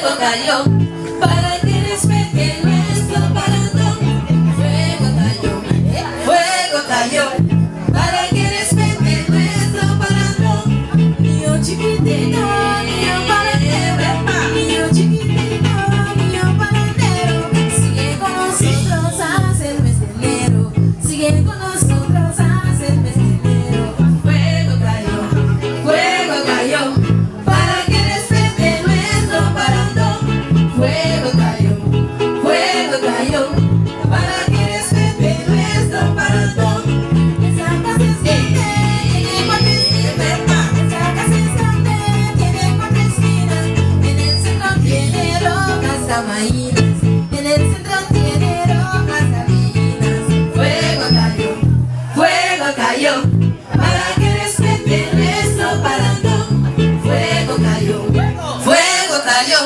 fuego cayó para que respete nuestro parandón. Fuego cayó para que respete nuestro parandón. Niño chiquitito, niño parandero, niño chiquitito, niño parandero, sigue con nosotros a ser mestelero, sigue con nosotros a ser mestelero. Fuego cayó para que respete nuestro parandón. Fuego cayó para que respete nuestro parandón. Esa casa es grande, tiene cuatro esquinas. Esa casa es grande, tiene cuatro esquinas. En el centro tiene rocas camaínas, en el centro tiene rocas camaínas. Fuego cayó para que respete nuestro parandón. Fuego cayó